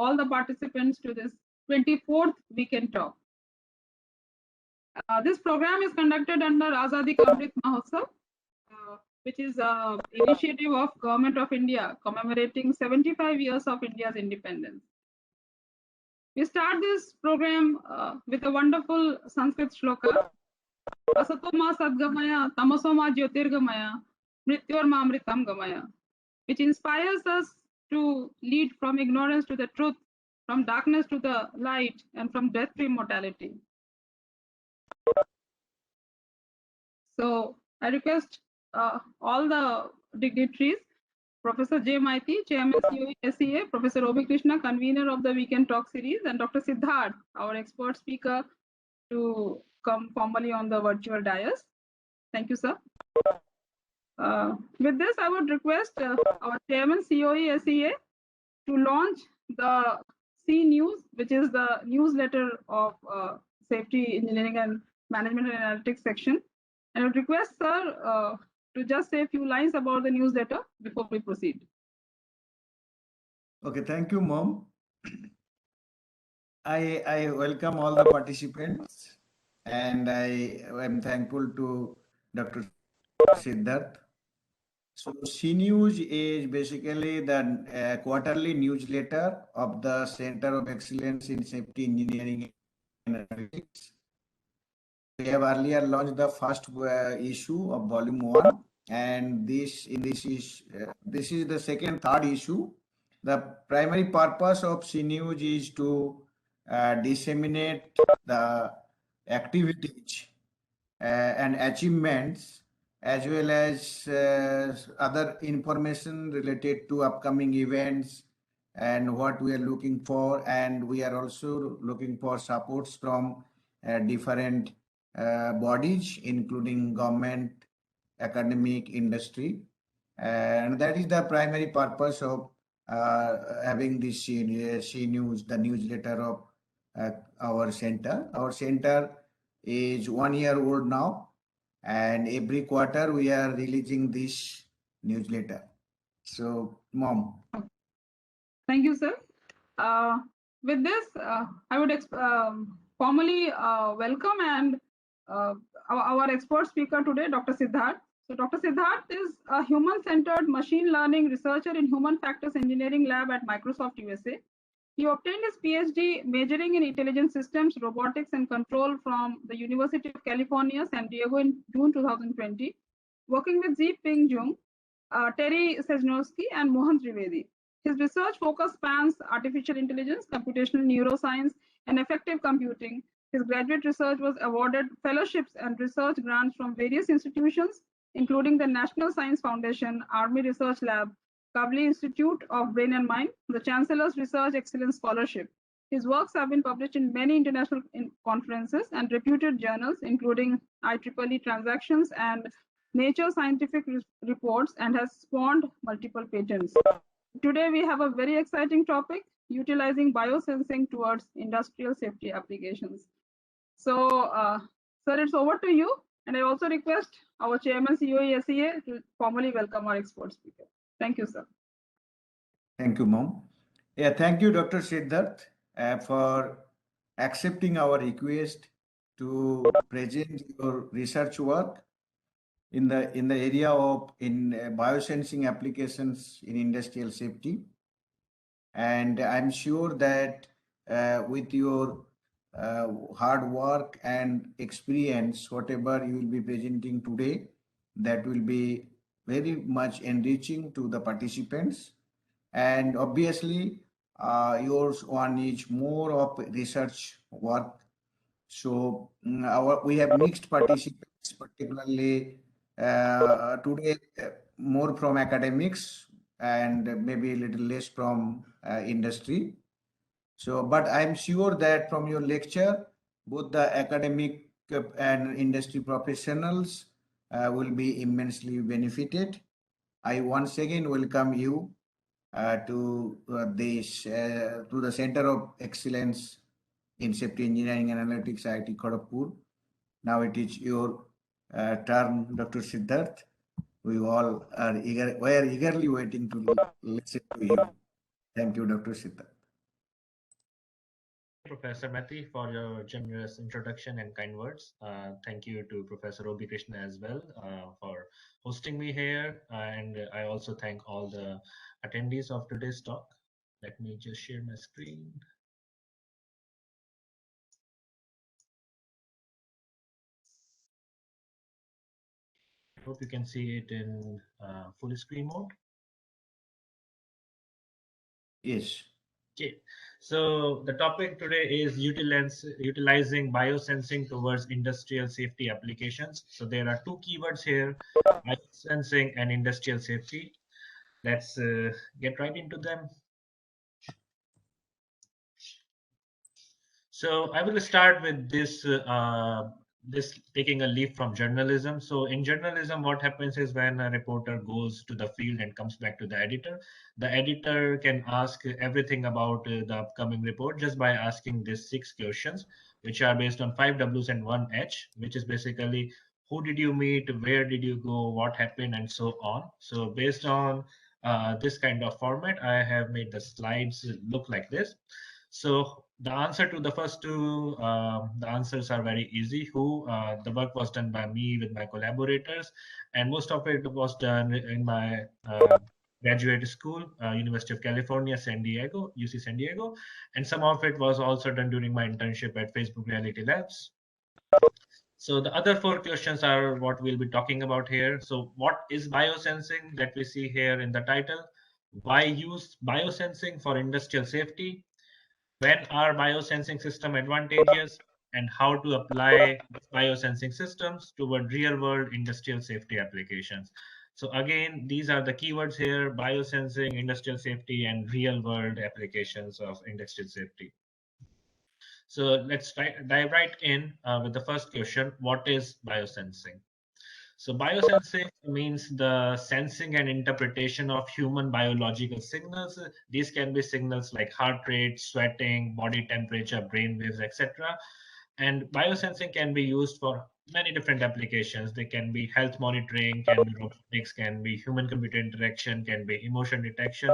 all the participants to this 24th Weekend Talk. This program is conducted under Azadi Ka Amrit Mahotsav, which is an initiative of Government of India commemorating 75 years of India's independence. We start this program with a wonderful Sanskrit shloka, Asatoma Sadgamaya, Tamasoma Jyotirgamaya, Mrityorma Amritam Gamaya, which inspires us to lead from ignorance to the truth, from darkness to the light, and from death to immortality. So I request all the dignitaries, Professor J. Maiti, Chairman COE SEA, Professor Obi Krishna, convener of the Weekend Talk series, and Dr. Siddharth, our expert speaker, to come formally on the virtual dais. Thank you, sir. With this, I would request our Chairman COE SEA to launch the C News, which is the newsletter of Safety, Engineering and Management and Analytics section. And I would request sir to just say a few lines about the newsletter before we proceed. Okay, thank you, Mom. I welcome all the participants, and I am thankful to Dr. Siddharth. So CNews is basically the quarterly newsletter of the Center of Excellence in Safety Engineering and Analytics. We have earlier launched the first issue of Volume 1, and this is the third issue. The primary purpose of CNews is to disseminate the activities and achievements, as well as other information related to upcoming events and what we are looking for. And we are also looking for supports from different bodies, including government, academic, industry. And that is the primary purpose of having this CNews, the newsletter of our center. Our center is 1 year old now, and every quarter we are releasing this newsletter. So, Mom. Thank you, sir. With this, I would formally welcome and our expert speaker today, Dr. Siddharth. So Dr. Siddharth is a human-centered machine learning researcher in Human Factors Engineering Lab at Microsoft USA. He obtained his PhD majoring in intelligent systems, robotics, and control from the University of California, San Diego in June 2020, working with Zhi-Ping Jung, Terry Sejnowski, and Mohan Trivedi. His research focus spans artificial intelligence, computational neuroscience, and effective computing. His graduate research was awarded fellowships and research grants from various institutions, including the National Science Foundation, Army Research Lab, Kavli Institute of Brain and Mind, the Chancellor's Research Excellence Scholarship. His works have been published in many international conferences and reputed journals, including IEEE Transactions and Nature Scientific Reports, and has spawned multiple patents. Today, we have a very exciting topic, utilizing biosensing towards industrial safety applications. So, sir, it's over to you. And I also request our Chairman COE SEA to formally welcome our expert speaker. Thank you, sir. Thank you, Mom. Yeah, thank you, Dr. Siddharth, for accepting our request to present your research work in the area of biosensing applications in industrial safety. And I'm sure that with your hard work and experience, whatever you will be presenting today, that will be very much enriching to the participants. And obviously, yours one is more of research work. So we have mixed participants, particularly today, more from academics and maybe a little less from industry. So, but I'm sure that from your lecture, both the academic and industry professionals will be immensely benefited. I once again welcome you to the Center of Excellence in Safety Engineering and Analytics, IIT Kharagpur. Now it is your turn, Dr. Siddharth. We all are eagerly waiting to listen to you. Thank you, Dr. Siddharth. Professor Mati, for your generous introduction and kind words. Thank you to Professor Obi Krishna as well for hosting me here. And I also thank all the attendees of today's talk. Let me just share my screen. Hope you can see it in full screen mode. Yes. Okay, so the topic today is utilizing biosensing towards industrial safety applications. So there are two keywords here, biosensing and industrial safety. Let's get right into them. So I will start with this taking a leap from journalism. So in journalism, what happens is when a reporter goes to the field and comes back to the editor can ask everything about the upcoming report just by asking these 6 questions, which are based on 5 Ws and 1 H, which is basically who did you meet, where did you go, what happened, and so on. So based on this kind of format, I have made the slides look like this. So the answer to the first two, the answers are very easy. The work was done by me with my collaborators, and most of it was done in my graduate school, University of California, San Diego, UC San Diego, and some of it was also done during my internship at Facebook Reality Labs. So the other 4 questions are what we'll be talking about here. So what is biosensing that we see here in the title? Why use biosensing for industrial safety? When are biosensing system advantageous, and how to apply biosensing systems toward real world industrial safety applications? So again, these are the keywords here: biosensing, industrial safety, and real world applications of industrial safety. So let's dive right in with the first question: what is biosensing? So biosensing means the sensing and interpretation of human biological signals. These can be signals like heart rate, sweating, body temperature, brain waves, etc. And biosensing can be used for many different applications. They can be health monitoring, can be robotics, can be human-computer interaction, can be emotion detection.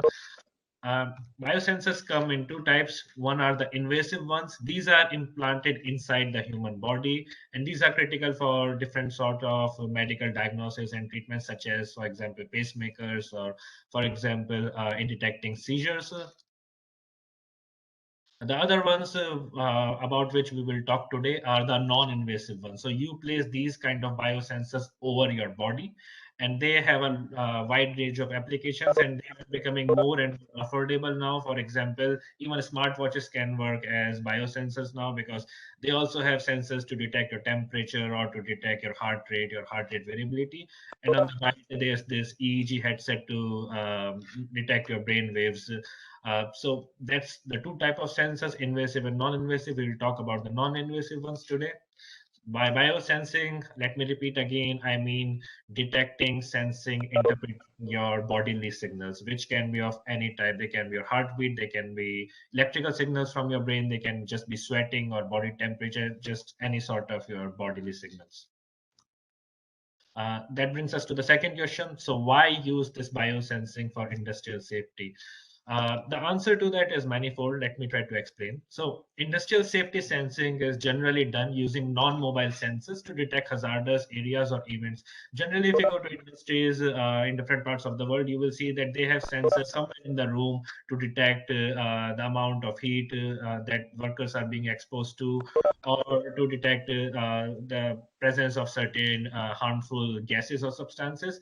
Biosensors come in two types. One are the invasive ones. These are implanted inside the human body, and these are critical for different sort of medical diagnosis and treatments, such as, for example, pacemakers, or, for example, in detecting seizures. The other ones about which we will talk today are the non-invasive ones. So you place these kind of biosensors over your body, and they have a wide range of applications, and they are becoming more and more affordable now. For example, even smartwatches can work as biosensors now, because they also have sensors to detect your temperature or to detect your heart rate variability. And on the right, there's this EEG headset to detect your brain waves. So that's the two type of sensors, invasive and non-invasive. We'll talk about the non-invasive ones today. By biosensing, let me repeat again, I mean detecting, sensing, interpreting your bodily signals, which can be of any type. They can be your heartbeat, they can be electrical signals from your brain, they can just be sweating or body temperature, just any sort of your bodily signals. That brings us to the second question. So why use this biosensing for industrial safety? The answer to that is manifold. Let me try to explain. So industrial safety sensing is generally done using non-mobile sensors to detect hazardous areas or events. Generally, if you go to industries in different parts of the world, you will see that they have sensors somewhere in the room to detect the amount of heat that workers are being exposed to, or to detect the presence of certain harmful gases or substances.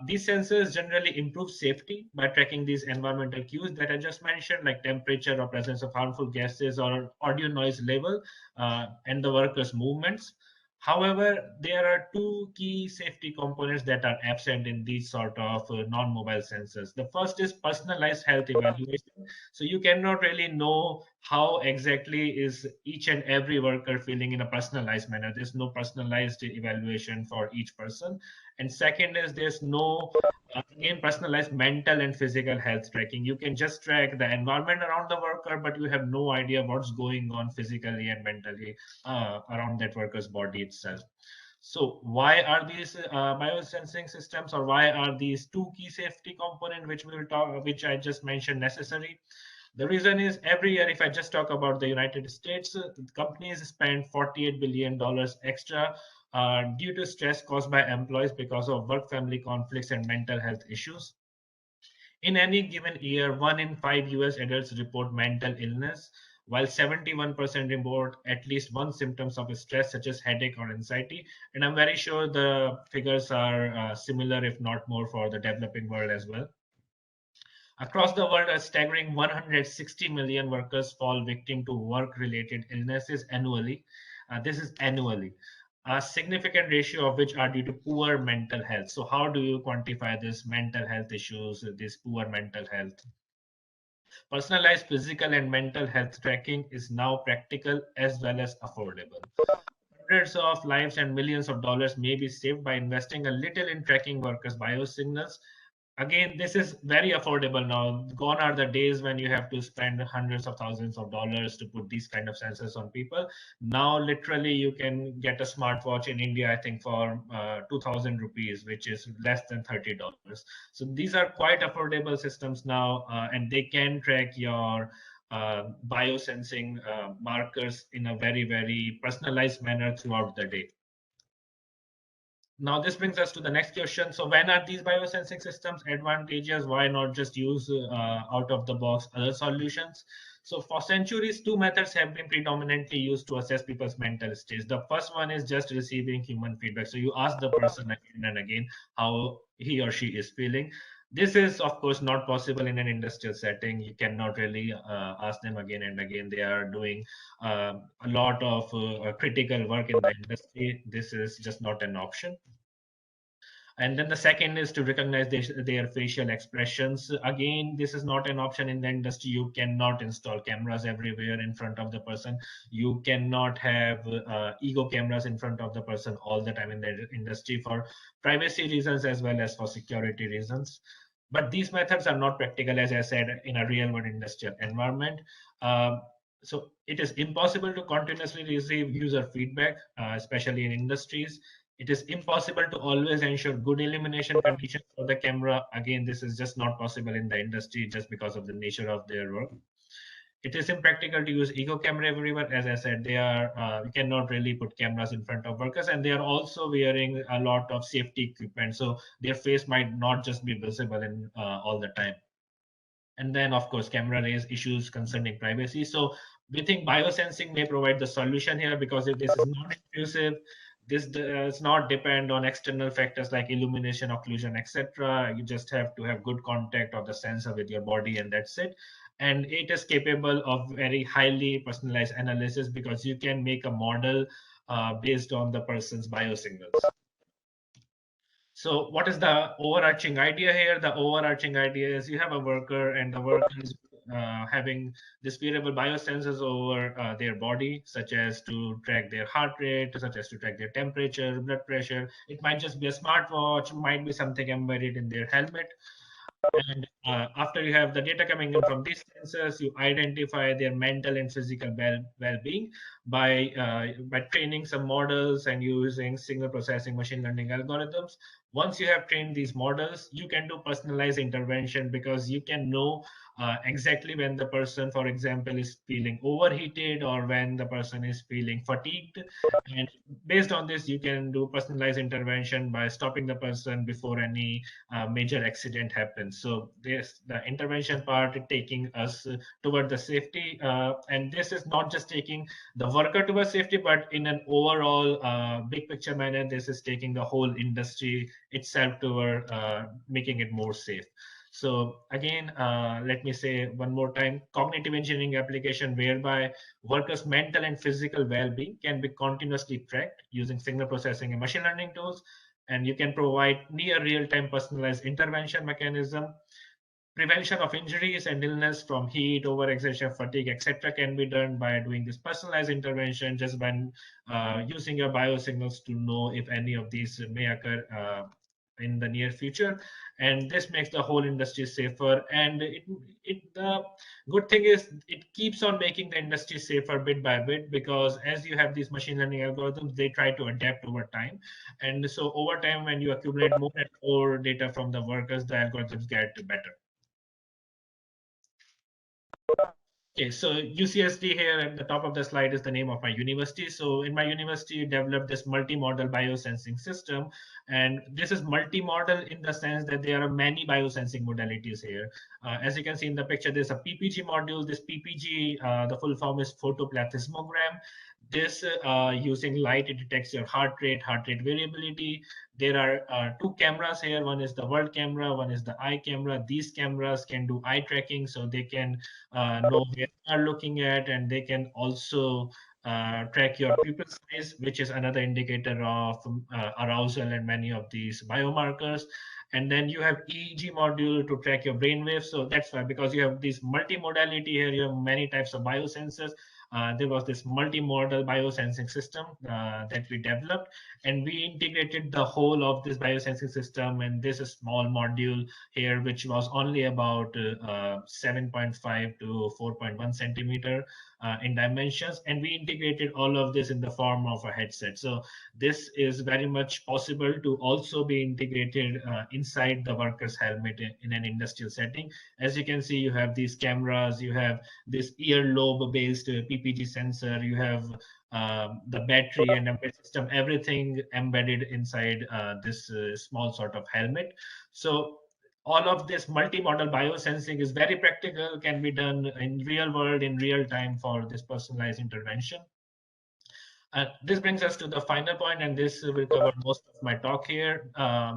These sensors generally improve safety by tracking these environmental cues that I just mentioned, like temperature or presence of harmful gases or audio noise level, and the workers' movements. However, there are two key safety components that are absent in these sort of non-mobile sensors. The first is personalized health evaluation. So you cannot really know how exactly is each and every worker feeling in a personalized manner. There's no personalized evaluation for each person. And second is there's no again personalized mental and physical health tracking. You can just track the environment around the worker, but you have no idea what's going on physically and mentally around that worker's body itself. So why are these biosensing systems, or why are these two key safety components which we will talk, which I just mentioned, necessary? The reason is every year, if I just talk about the United States, companies spend $48 billion extra due to stress caused by employees because of work-family conflicts and mental health issues. In any given year, 1 in 5 US adults report mental illness, while 71% report at least one symptoms of stress, such as headache or anxiety. And I'm very sure the figures are similar, if not more, for the developing world as well. Across the world, a staggering 160 million workers fall victim to work-related illnesses annually. This is annually. A significant ratio of which are due to poor mental health. So how do you quantify this mental health issues, this poor mental health? Personalized physical and mental health tracking is now practical as well as affordable. Hundreds of lives and millions of dollars may be saved by investing a little in tracking workers' biosignals. Again, this is very affordable now. Gone are the days when you have to spend hundreds of thousands of dollars to put these kind of sensors on people. Now, literally, you can get a smartwatch in India, I think, for 2,000 rupees, which is less than $30. So these are quite affordable systems now, and they can track your biosensing markers in a very, very personalized manner throughout the day. Now, this brings us to the next question. So when are these biosensing systems advantageous? Why not just use out of the box other solutions? So for centuries, two methods have been predominantly used to assess people's mental states. The first one is just receiving human feedback. So you ask the person again and again how he or she is feeling. This is, of course, not possible in an industrial setting. You cannot really ask them again and again. They are doing a lot of critical work in the industry. This is just not an option. And then the second is to recognize their facial expressions. Again, this is not an option in the industry. You cannot install cameras everywhere in front of the person. You cannot have ego cameras in front of the person all the time in the industry for privacy reasons as well as for security reasons. But these methods are not practical, as I said, in a real world industrial environment. So it is impossible to continuously receive user feedback, especially in industries. It is impossible to always ensure good illumination conditions for the camera. Again, this is just not possible in the industry just because of the nature of their work. It is impractical to use ego camera everywhere. As I said, they are you cannot really put cameras in front of workers, and they are also wearing a lot of safety equipment, so their face might not just be visible in all the time. And then, of course, camera raise issues concerning privacy. So we think biosensing may provide the solution here, because if this is not intrusive, this does not depend on external factors like illumination, occlusion, etc. You just have to have good contact of the sensor with your body, and that's it. And it is capable of very highly personalized analysis, because you can make a model based on the person's biosignals. So what is the overarching idea here? The overarching idea is you have a worker, and the worker is having this wearable biosensors over their body, such as to track their heart rate, such as to track their temperature, blood pressure. It might just be a smartwatch, might be something embedded in their helmet. And after you have the data coming in from these sensors, you identify their mental and physical well-being by training some models and using signal processing machine learning algorithms. Once you have trained these models, you can do personalized intervention, because you can know exactly when the person, for example, is feeling overheated or when the person is feeling fatigued. And based on this, you can do personalized intervention by stopping the person before any major accident happens. So this the intervention part taking us toward the safety, and this is not just taking the worker towards safety, but in an overall big picture manner, this is taking the whole industry itself toward making it more safe. So again, let me say one more time, cognitive engineering application whereby workers' mental and physical well-being can be continuously tracked using signal processing and machine learning tools. And you can provide near real-time personalized intervention mechanism. Prevention of injuries and illness from heat, overexertion, fatigue, etc. can be done by doing this personalized intervention, just by using your biosignals to know if any of these may occur in the near future. And this makes the whole industry safer. And the good thing is it keeps on making the industry safer bit by bit, because as you have these machine learning algorithms, they try to adapt over time. And so over time, when you accumulate more and more data from the workers, the algorithms get better. Okay, so UCSD here at the top of the slide is the name of my university. So in my university, developed this multimodal biosensing system. And this is multimodal in the sense that there are many biosensing modalities here. As you can see in the picture, there's a PPG module. This PPG, the full form is photoplethysmogram. This using light, it detects your heart rate variability. There are two cameras here. One is the world camera, one is the eye camera. These cameras can do eye tracking, so they can know where you are looking at, and they can also track your pupil size, which is another indicator of arousal and many of these biomarkers. And then you have EEG module to track your brain waves. So that's why, because you have this multimodality here, you have many types of biosensors. There was this multimodal biosensing system that we developed, and we integrated the whole of this biosensing system. And this is small module here, which was only about 7.5 to 4.1 centimeter in dimensions, and we integrated all of this in the form of a headset. So this is very much possible to also be integrated inside the worker's helmet in an industrial setting. As you can see, you have these cameras, you have this earlobe based PPG sensor, you have the battery and embedded system, everything embedded inside this small sort of helmet. So all of this multimodal biosensing is very practical, can be done in real world, in real time for this personalized intervention. This brings us to the final point, and this will cover most of my talk here,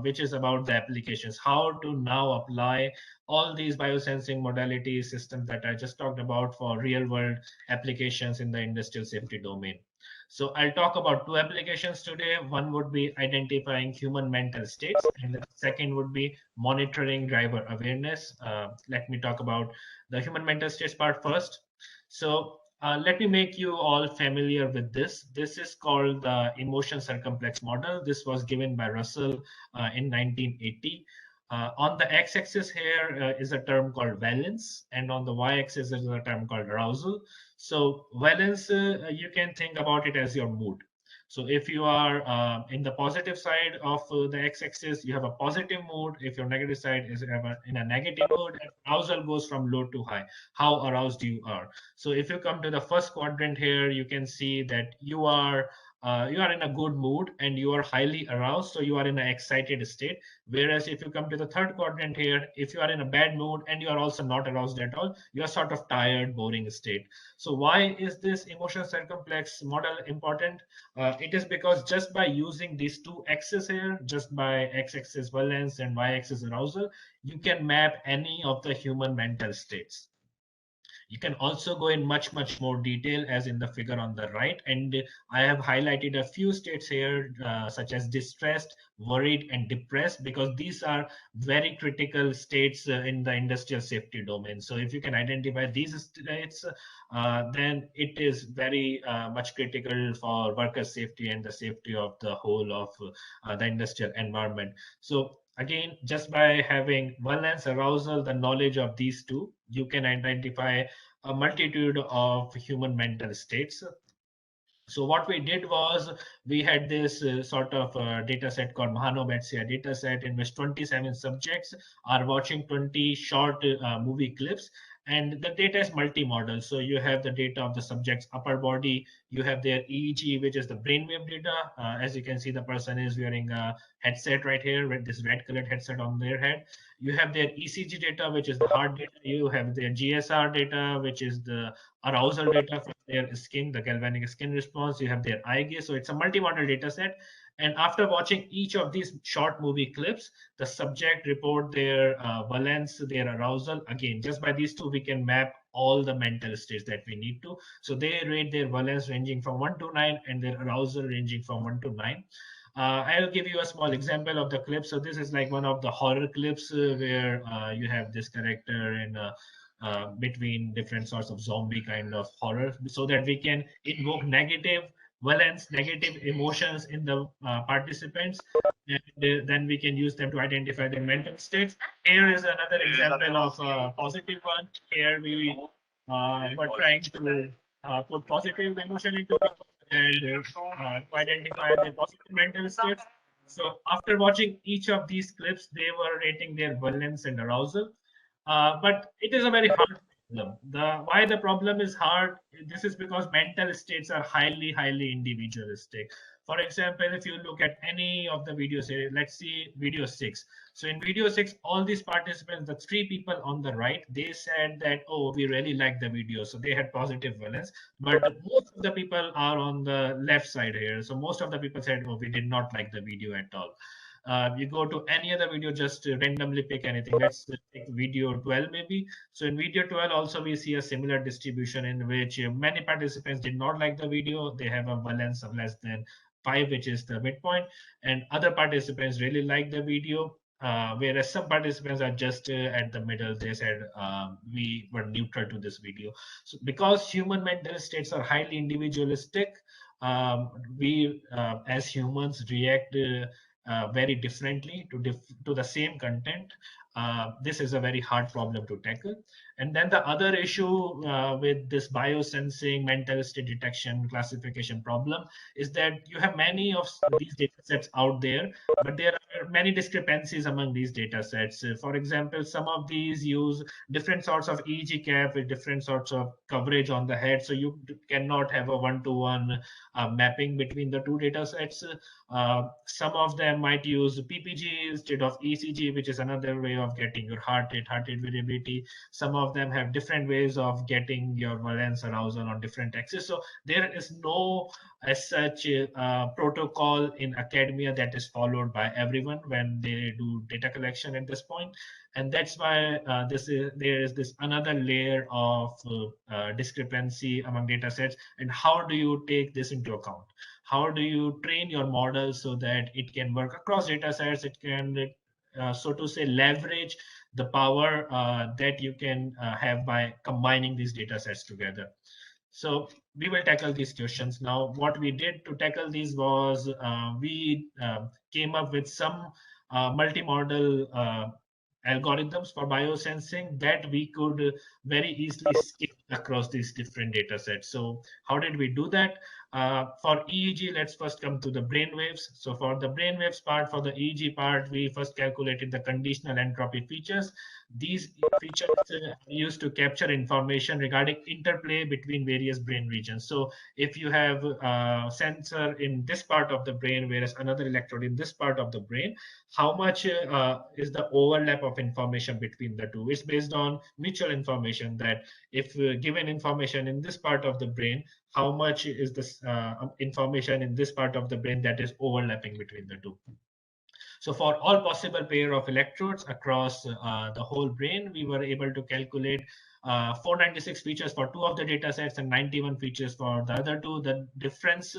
which is about the applications, how to now apply all these biosensing modality systems that I just talked about for real world applications in the industrial safety domain. So I'll talk about two applications today. One would be identifying human mental states, and the second would be monitoring driver awareness. Let me talk about the human mental states part first. So let me make you all familiar with this. This is called the emotion circumplex model. This was given by Russell in 1980. On the x-axis here is a term called valence, and on the y-axis is a term called arousal. So valence, you can think about it as your mood. So if you are in the positive side of the x-axis, you have a positive mood. If your negative side is in a negative mood, arousal goes from low to high, how aroused you are. So if you come to the first quadrant here, you can see that you are in a good mood and you are highly aroused, so you are in an excited state. Whereas if you come to the third quadrant here, if you are in a bad mood and you are also not aroused at all, you are sort of tired, boring state. So why is this emotional circumplex model important? It is because just by using these two axes here, just by x-axis valence and y-axis arousal, you can map any of the human mental states. You can also go in much more detail, as in the figure on the right. And I have highlighted a few states here, such as distressed, worried, and depressed, because these are very critical states in the industrial safety domain. So if you can identify these states, then it is very much critical for worker safety and the safety of the whole of the industrial environment. So again, just by having valence, arousal, the knowledge of these two, you can identify a multitude of human mental states. So what we did was we had this sort of data set called Mahano-Betsia data set, in which 27 subjects are watching 20 short movie clips. And the data is multimodal. So you have the data of the subject's upper body, you have their EEG, which is the brainwave data. As you can see, the person is wearing a headset right here with this red colored headset on their head. You have their ECG data, which is the heart data. You have their GSR data, which is the arousal data from their skin, the galvanic skin response. You have their eye gaze. So it's a multimodal data set. And after watching each of these short movie clips, the subject report their valence, their arousal. Again, just by these two, we can map all the mental states that we need to. So they rate their valence ranging from 1 to 9 and their arousal ranging from 1 to 9. I'll give you a small example of the clip. So this is like one of the horror clips where you have this character in between different sorts of zombie kind of horror, so that we can invoke negative valence, negative emotions in the participants, and then we can use them to identify their mental states. Here is another example of a positive one. Here we were trying to put positive emotion into people and to identify their positive mental states. So after watching each of these clips, they were rating their valence and arousal. But it is a very hard Why the problem is hard, this is because mental states are highly individualistic. For example, if you look at any of the videos here, let's see video 6. So in video 6, all these participants, the 3 people on the right, they said that, oh, we really like the video, so they had positive valence. But most of the people are on the left side here, so most of the people said, oh, we did not like the video at all. You go to any other video, just randomly pick anything. Let's take video 12 maybe. So in video 12 also we see a similar distribution in which many participants did not like the video. They have a valence of less than 5, which is the midpoint, and other participants really like the video. Whereas some participants are just at the middle. They said we were neutral to this video. So because human mental states are highly individualistic, we as humans react very differently to the same content. This is a very hard problem to tackle. And then the other issue with this biosensing mental state detection classification problem is that you have many of these data sets out there, but there are many discrepancies among these data sets. For example, some of these use different sorts of EEG cap with different sorts of coverage on the head, so you cannot have a one-to-one mapping between the two data sets. Some of them might use PPG instead of ECG, which is another way of getting your heart rate variability. Some of them have different ways of getting your valence arousal on different axes. So there is no as such protocol in academia that is followed by everyone when they do data collection at this point. And that's why there is this another layer of discrepancy among data sets. And how do you take this into account? How do you train your model so that it can work across data sets? It can, so to say, leverage the power that you can have by combining these data sets together. So we will tackle these questions now. What we did to tackle these was we came up with some multimodal algorithms for biosensing that we could very easily skip across these different data sets. So how did we do that? For EEG, let's first come to the brain waves. So for the brain waves part, for the EEG part, we first calculated the conditional entropy features. These features are used to capture information regarding interplay between various brain regions. So if you have a sensor in this part of the brain, whereas another electrode in this part of the brain, how much is the overlap of information between the two? It's based on mutual information, that if given information in this part of the brain, how much is this information in this part of the brain that is overlapping between the two. So for all possible pair of electrodes across the whole brain, we were able to calculate 496 features for 2 of the data sets and 91 features for the other 2. The difference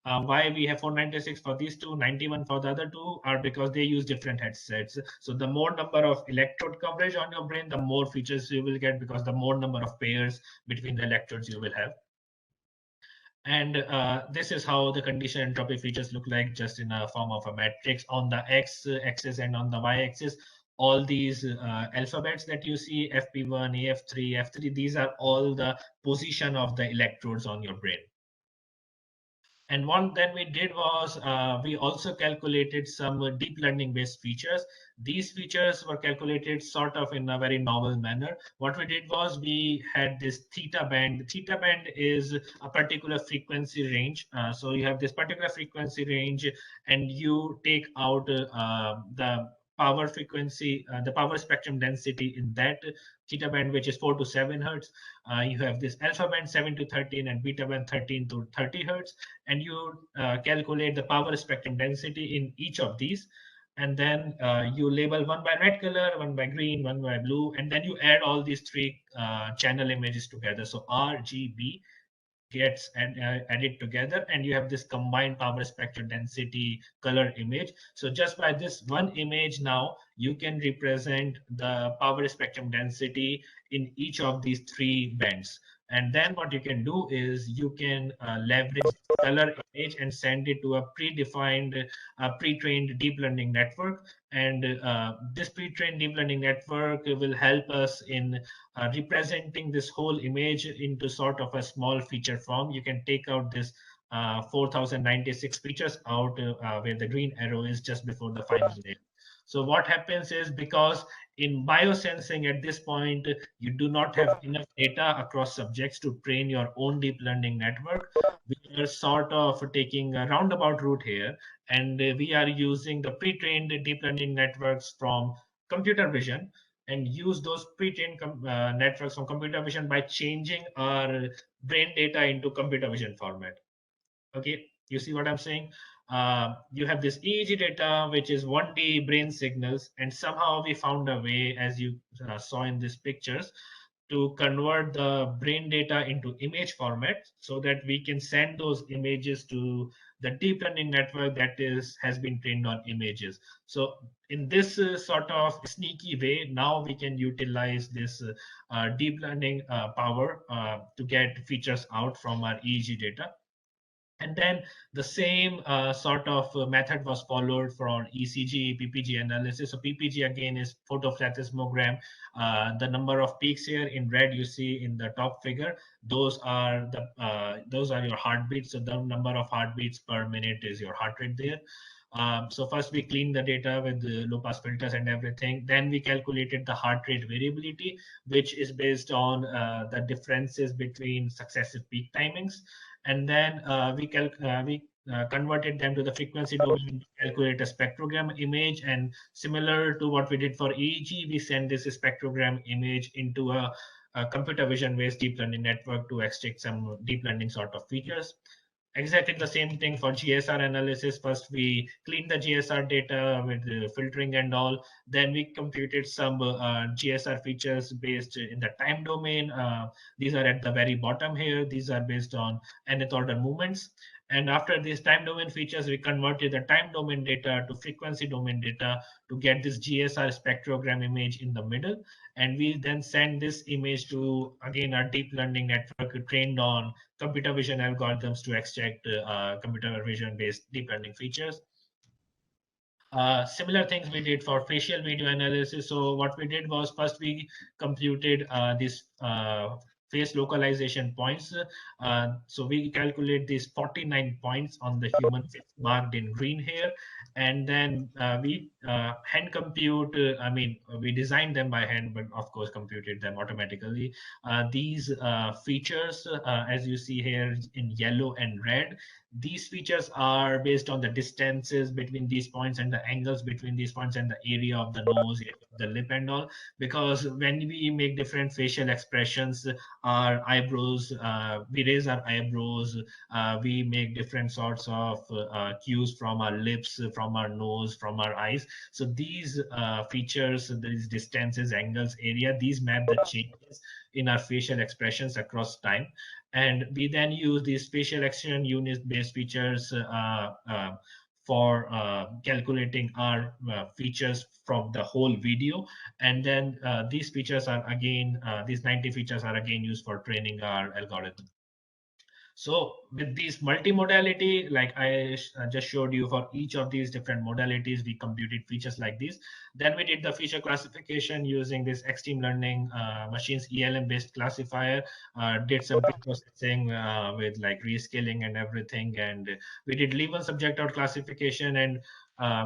why we have 496 for these 2, 91 for the other 2 are because they use different headsets. So the more number of electrode coverage on your brain, the more features you will get, because the more number of pairs between the electrodes you will have. And this is how the condition entropy features look like, just in a form of a matrix. On the x-axis and on the y-axis, all these alphabets that you see, FP1, AF3, F3, these are all the position of the electrodes on your brain. And what then we did was we also calculated some deep learning based features. These features were calculated sort of in a very novel manner. What we did was we had this theta band. Theta band is a particular frequency range. So you have this particular frequency range, and you take out the power frequency, the power spectrum density in that theta band, which is 4 to 7 hertz. You have this alpha band 7 to 13 and beta band 13 to 30 hertz, and you calculate the power spectrum density in each of these. And then you label one by red color, one by green, one by blue, and then you add all these 3 channel images together. So RGB gets added together, and you have this combined power spectrum density color image. So just by this one image, now you can represent the power spectrum density in each of these 3 bands. And then what you can do is you can leverage color image and send it to a predefined, pre-trained deep learning network. And this pre-trained deep learning network will help us in representing this whole image into sort of a small feature form. You can take out this 4096 features out where the green arrow is just before the final layer. So what happens is, because in biosensing at this point, you do not have enough data across subjects to train your own deep learning network. We are sort of taking a roundabout route here, and we are using the pre-trained deep learning networks from computer vision, and use those pre-trained networks from computer vision by changing our brain data into computer vision format. Okay, you see what I'm saying? You have this EEG data, which is 1D brain signals, and somehow we found a way, as you saw in these pictures, to convert the brain data into image format so that we can send those images to the deep learning network that has been trained on images. So in this sort of sneaky way, now we can utilize this deep learning power to get features out from our EEG data. And then the same sort of method was followed for ECG, PPG analysis. So PPG again is photoplethysmogram. The number of peaks here in red you see in the top figure. Those are your heartbeats. So the number of heartbeats per minute is your heart rate there. So first we cleaned the data with the low pass filters and everything. Then we calculated the heart rate variability, which is based on the differences between successive peak timings. And then we converted them to the frequency domain to calculate a spectrogram image. And similar to what we did for EEG, we send this spectrogram image into a computer vision based deep learning network to extract some deep learning sort of features. Exactly the same thing for GSR analysis. First, we cleaned the GSR data with filtering and all. Then we computed some GSR features based in the time domain. These are at the very bottom here. These are based on nth order movements. And after these time domain features, we converted the time domain data to frequency domain data to get this GSR spectrogram image in the middle. And we then send this image to, again, our deep learning network trained on computer vision algorithms to extract computer vision based deep learning features. Similar things we did for facial video analysis. So what we did was, first we computed this face localization points. So we calculate these 49 points on the human face marked in green here. And then we hand compute, we designed them by hand, but of course computed them automatically. These features, as you see here in yellow and red, these features are based on the distances between these points and the angles between these points and the area of the nose, the lip and all. Because when we make different facial expressions, our eyebrows, we raise our eyebrows, we make different sorts of cues from our lips, from our nose, from our eyes. So these features, these distances, angles, area, these map the changes in our facial expressions across time. And we then use these facial expression unit based features for calculating our features from the whole video. And then these features are again, these 90 features are again used for training our algorithm. So with these multimodality, like I just showed you, for each of these different modalities, we computed features like these. Then we did the feature classification using this Extreme Learning Machines ELM-based classifier, did some processing with like rescaling and everything. And we did leave-one subject-out classification, and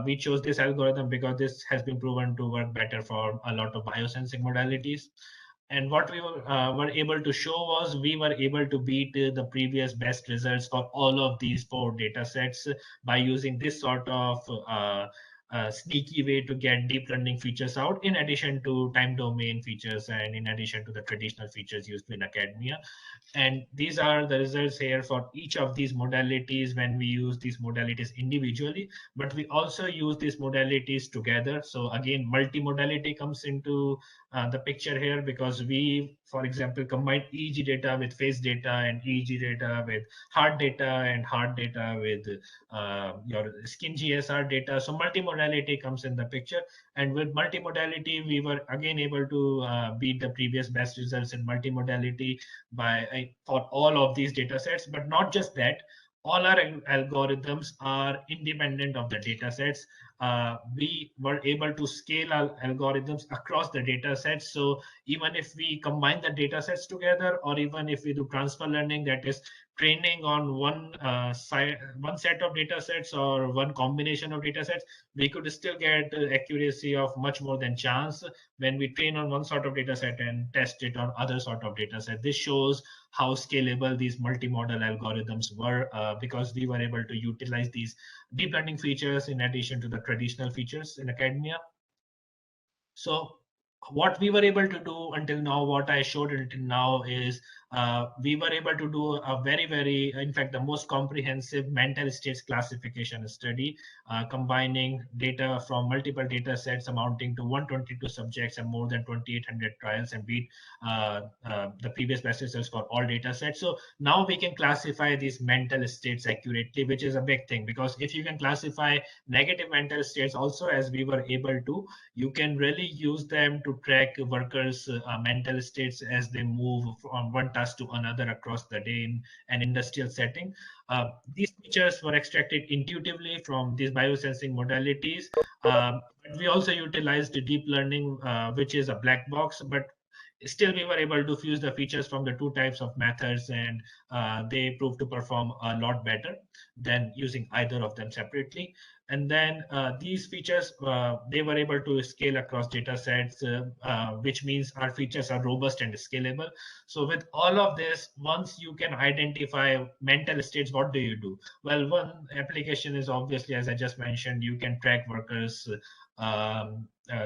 we chose this algorithm because this has been proven to work better for a lot of biosensing modalities. And what we were able to show was we were able to beat the previous best results for all of these 4 data sets by using this sort of sneaky way to get deep learning features out, in addition to time domain features and in addition to the traditional features used in academia. And these are the results here for each of these modalities when we use these modalities individually, but we also use these modalities together. So again, multimodality comes into the picture here, because we, for example, combine EEG data with face data and EEG data with heart data and heart data with your skin GSR data. So multimodality comes in the picture. And with multimodality, we were again able to beat the previous best results in multimodality for all of these data sets. But not just that, all our algorithms are independent of the data sets. we were able to scale our algorithms across the data sets. So even if we combine the data sets together, or even if we do transfer learning, that is training on one set of data sets or one combination of data sets, we could still get accuracy of much more than chance when we train on one sort of data set and test it on other sort of data set. This shows how scalable these multimodal algorithms were, because we were able to utilize these deep learning features in addition to the traditional features in academia. So what we were able to do until now, what I showed until now, is we were able to do a very, in fact, the most comprehensive mental states classification study, combining data from multiple data sets amounting to 122 subjects and more than 2,800 trials, and beat the previous best results for all data sets. So now we can classify these mental states accurately, which is a big thing, because if you can classify negative mental states also, as we were able to, you can really use them to track workers' mental states as they move from one task to another across the day in an industrial setting. These features were extracted intuitively from these biosensing modalities. But we also utilized deep learning, which is a black box, but still we were able to fuse the features from the two types of methods, and they proved to perform a lot better than using either of them separately. And then these features, they were able to scale across data sets, which means our features are robust and scalable. So with all of this, once you can identify mental states, what do you do? Well, one application is obviously, as I just mentioned, you can track workers'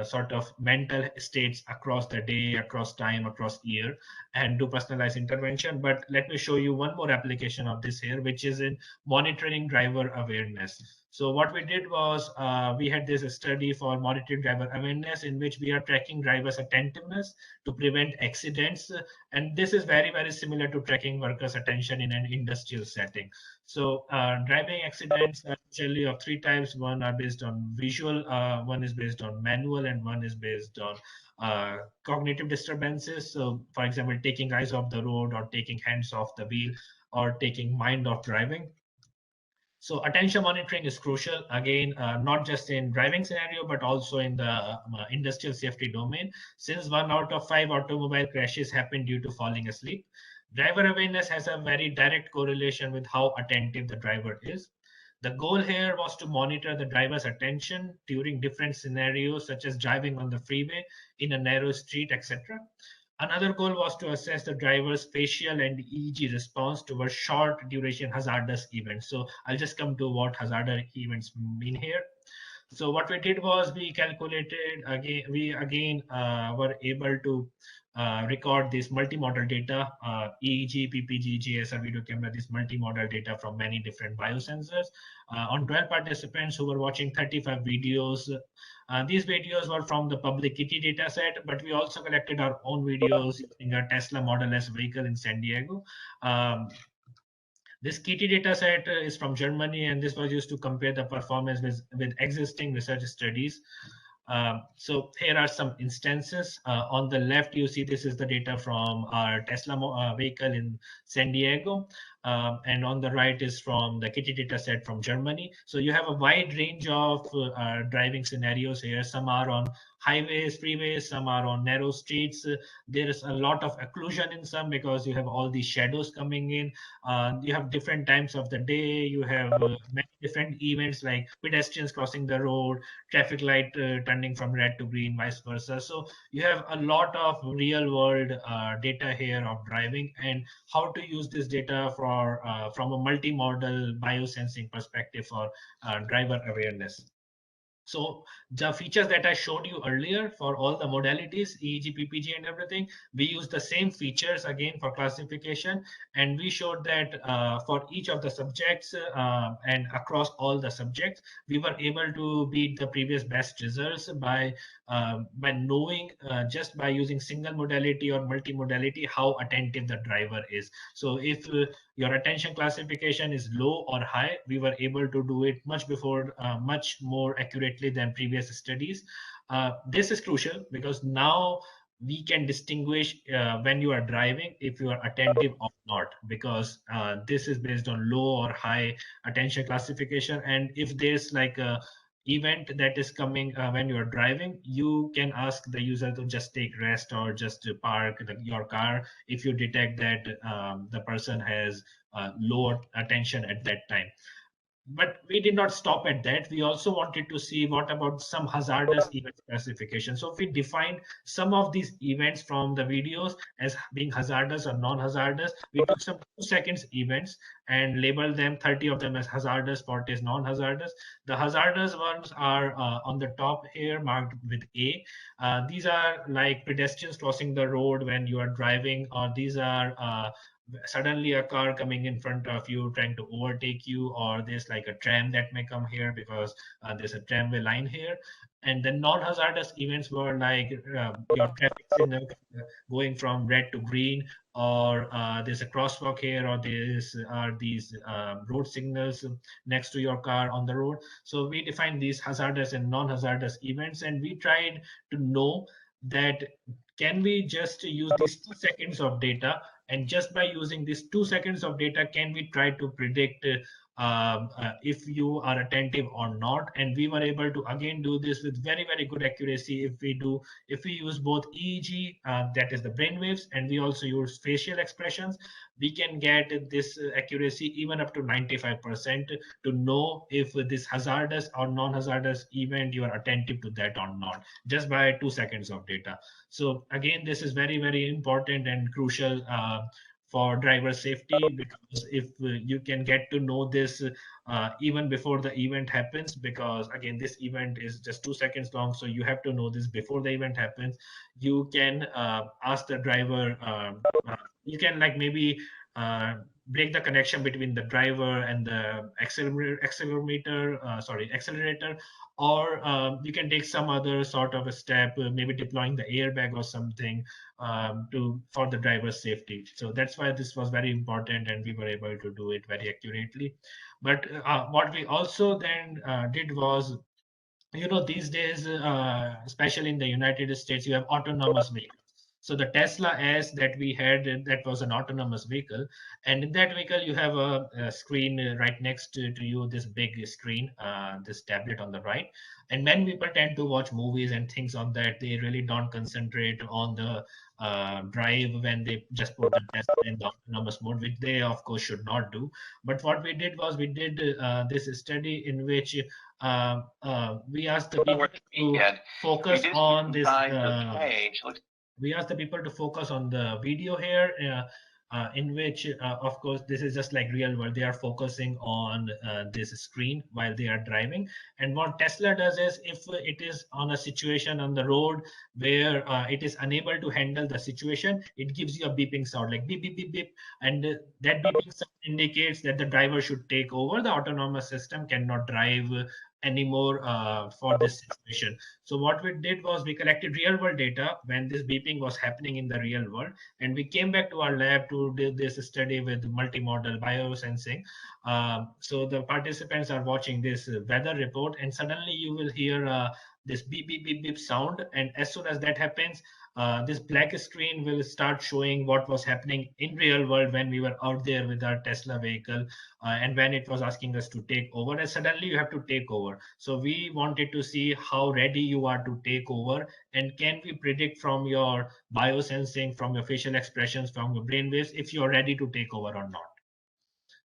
sort of mental states across the day, across time, across year, and do personalized intervention. But let me show you one more application of this here, which is in monitoring driver awareness. So what we did was we had this study for monitoring driver awareness, in which we are tracking drivers' attentiveness to prevent accidents. And this is very similar to tracking workers' attention in an industrial setting. So driving accidents are usually of three types. One are based on visual, one is based on manual, and one is based on cognitive disturbances. So for example, taking eyes off the road, or taking hands off the wheel, or taking mind off driving. So attention monitoring is crucial, again, not just in driving scenario, but also in the industrial safety domain, since 1 out of 5 automobile crashes happen due to falling asleep. Driver awareness has a very direct correlation with how attentive the driver is. The goal here was to monitor the driver's attention during different scenarios, such as driving on the freeway, in a narrow street, etc. Another goal was to assess the driver's facial and EEG response to a short duration hazardous event. So I'll just come to what hazardous events mean here. So what we did was we calculated again, we again were able to record this multimodal data, EEG, PPG, GSR video camera, this multimodal data from many different biosensors on 12 participants who were watching 35 videos. These videos were from the public Kitty data set, but we also collected our own videos using a Tesla Model S vehicle in San Diego. This Kitty data set is from Germany, and this was used to compare the performance with existing research studies. So here are some instances. On the left, you see this is the data from our Tesla vehicle in San Diego. And on the right is from the Kitty data set from Germany. So you have a wide range of driving scenarios here. Some are on highways, freeways, some are on narrow streets. There is a lot of occlusion in some because you have all these shadows coming in. You have different times of the day. You have many different events like pedestrians crossing the road, traffic light turning from red to green, vice versa. So you have a lot of real world data here of driving, and how to use this data for from a multimodal biosensing perspective for driver awareness. So the features that I showed you earlier for all the modalities, EEG, PPG, and everything, we use the same features again for classification. And we showed that for each of the subjects and across all the subjects, we were able to beat the previous best results by knowing just by using single modality or multimodality how attentive the driver is. So if your attention classification is low or high, we were able to do it much more accurately than previous studies. This is crucial because now we can distinguish when you are driving if you are attentive or not, because this is based on low or high attention classification. And if there's like a event that is coming when you are driving, you can ask the user to just take rest or just to park your car if you detect that the person has low attention at that time. But we did not stop at that. We also wanted to see what about some hazardous event specification. So we defined some of these events from the videos as being hazardous or non-hazardous. We took some 2 seconds events and labeled them, 30 of them as hazardous, 40 as non-hazardous. The hazardous ones are on the top here, marked with A. These are like pedestrians crossing the road when you are driving, or these are suddenly a car coming in front of you trying to overtake you, or there's like a tram that may come here because there's a tramway line here. And then non-hazardous events were like your traffic signal going from red to green, or there's a crosswalk here, or there's are these road signals next to your car on the road. So we defined these hazardous and non-hazardous events, and we tried to know that can we just use these 2 seconds of data, and just by using these 2 seconds of data, can we try to predict if you are attentive or not? And we were able to again do this with very, very good accuracy. If we use both EEG, that is the brain waves, and we also use facial expressions, we can get this accuracy even up to 95% to know if this hazardous or non-hazardous event you are attentive to that or not, just by 2 seconds of data. So again, this is very, very important and crucial for driver safety, because if you can get to know this even before the event happens, because again, this event is just 2 seconds long, so you have to know this before the event happens. You can ask the driver, you can like maybe break the connection between the driver and the accelerator, or you can take some other sort of a step, maybe deploying the airbag or something for the driver's safety. So that's why this was very important, and we were able to do it very accurately. But what we also then did was, these days, especially in the United States, you have autonomous vehicles. So the Tesla S that we had, that was an autonomous vehicle. And in that vehicle, you have a screen right next to you, this big screen, this tablet on the right. And many people tend to watch movies and things on that. They really don't concentrate on the drive when they just put the Tesla in the autonomous mode, which they, of course, should not do. But what we did was we did this study in which we asked the people to focus on this. We asked the people to focus on the video here, in which, of course, this is just like real world. They are focusing on this screen while they are driving. And what Tesla does is, if it is on a situation on the road where it is unable to handle the situation, it gives you a beeping sound, like beep, beep, beep, beep. And that beeping sound indicates that the driver should take over. The autonomous system cannot drive anymore for this situation. So what we did was we collected real world data when this beeping was happening in the real world, and we came back to our lab to do this study with multimodal biosensing. So the participants are watching this weather report, and suddenly you will hear this beep, beep, beep, beep sound. And as soon as that happens, this black screen will start showing what was happening in real world when we were out there with our Tesla vehicle, and when it was asking us to take over, and suddenly you have to take over. So we wanted to see how ready you are to take over, and can we predict from your biosensing, from your facial expressions, from your brainwaves, if you're ready to take over or not.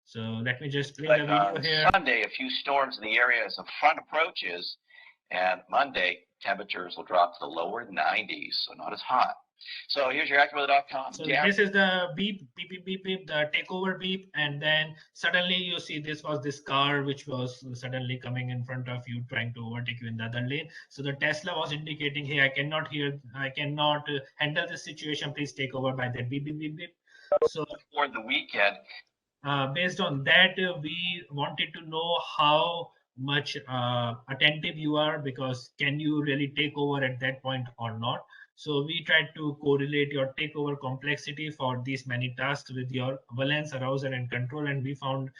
So let me just play the video here. Sunday, a few storms in the area as the front approaches, and Monday, temperatures will drop to the lower 90s, so not as hot. So here's your AccuWeather.com. So this is the beep, beep, beep, beep, beep, the takeover beep. And then suddenly you see this was this car which was suddenly coming in front of you, trying to overtake you in the other lane. So the Tesla was indicating, hey, I cannot handle this situation. Please take over by that beep, beep, beep, beep. So for the weekend, based on that, we wanted to know how much attentive you are, because can you really take over at that point or not? So we tried to correlate your takeover complexity for these many tasks with your valence, arousal, and control, and we found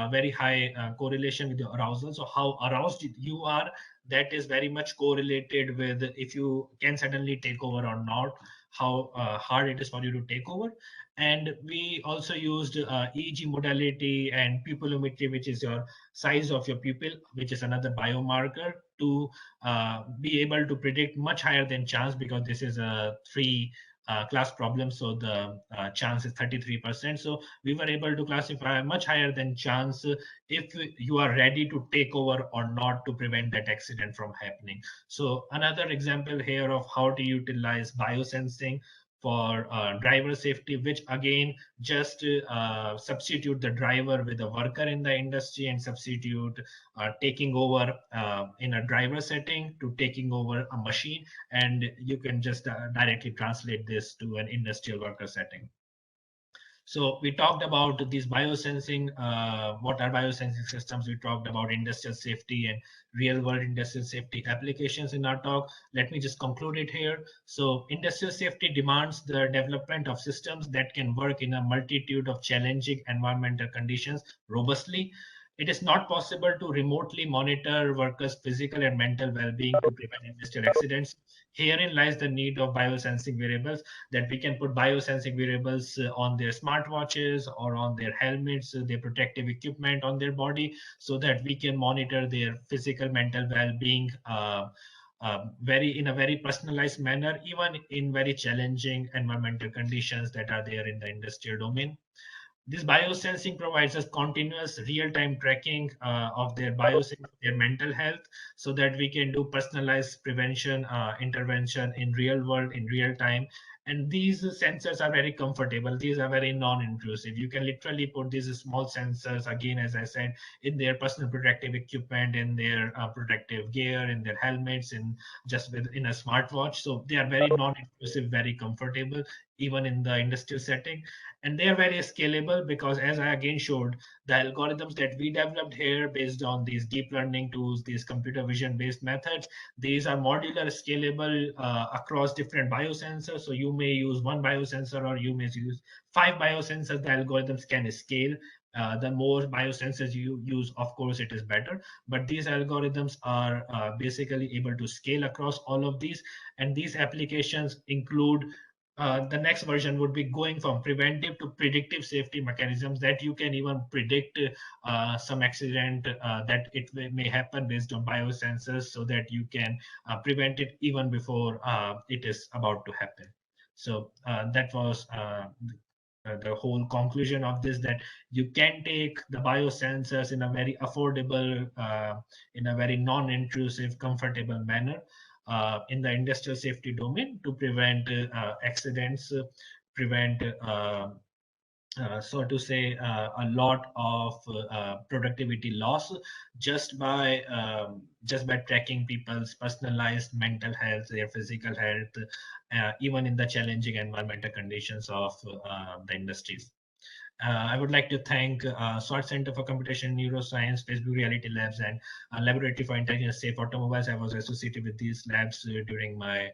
very high correlation with your arousal. So how aroused you are, that is very much correlated with if you can suddenly take over or not. how hard it is for you to take over. And we also used EEG modality and pupillometry, which is your size of your pupil, which is another biomarker, to be able to predict much higher than chance, because this is a three class problem, so the chance is 33%. So we were able to classify much higher than chance if you are ready to take over or not to prevent that accident from happening. So another example here of how to utilize biosensing for driver safety, which again just substitute the driver with a worker in the industry and substitute taking over in a driver setting to taking over a machine, and you can just directly translate this to an industrial worker setting. So we talked about these biosensing, what are biosensing systems. We talked about industrial safety and real world industrial safety applications in our talk. Let me just conclude it here. So industrial safety demands the development of systems that can work in a multitude of challenging environmental conditions robustly. It is not possible to remotely monitor workers' physical and mental well-being to prevent industrial accidents. Herein lies the need of biosensing variables, that we can put biosensing variables on their smartwatches or on their helmets, their protective equipment on their body, so that we can monitor their physical, mental well-being in a very personalized manner, even in very challenging environmental conditions that are there in the industrial domain. This biosensing provides us continuous real-time tracking of their their mental health, so that we can do personalized prevention intervention in real world, in real time. And these sensors are very comfortable. These are very non-intrusive. You can literally put these small sensors, again, as I said, in their personal protective equipment, in their protective gear, in their helmets, in a smartwatch. So they are very non-intrusive, very comfortable, even in the industrial setting. And they are very scalable, because as I again showed, the algorithms that we developed here based on these deep learning tools, these computer vision based methods, these are modular, scalable across different biosensors. So you may use one biosensor, or you may use 5 biosensors. The algorithms can scale. The more biosensors you use, of course, it is better. But these algorithms are basically able to scale across all of these. And these applications include the next version would be going from preventive to predictive safety mechanisms, that you can even predict some accident that it may happen based on biosensors, so that you can prevent it even before it is about to happen. So that was the whole conclusion of this, that you can take the biosensors in a very affordable, in a very non-intrusive, comfortable manner in the industrial safety domain to prevent accidents, prevent so to say a lot of productivity loss just by tracking people's personalized mental health, their physical health, even in the challenging environmental conditions of the industries. I would like to thank SWOT Center for Computation Neuroscience, Facebook Reality Labs, and Laboratory for Intelligent Safe Automobiles. I was associated with these labs during my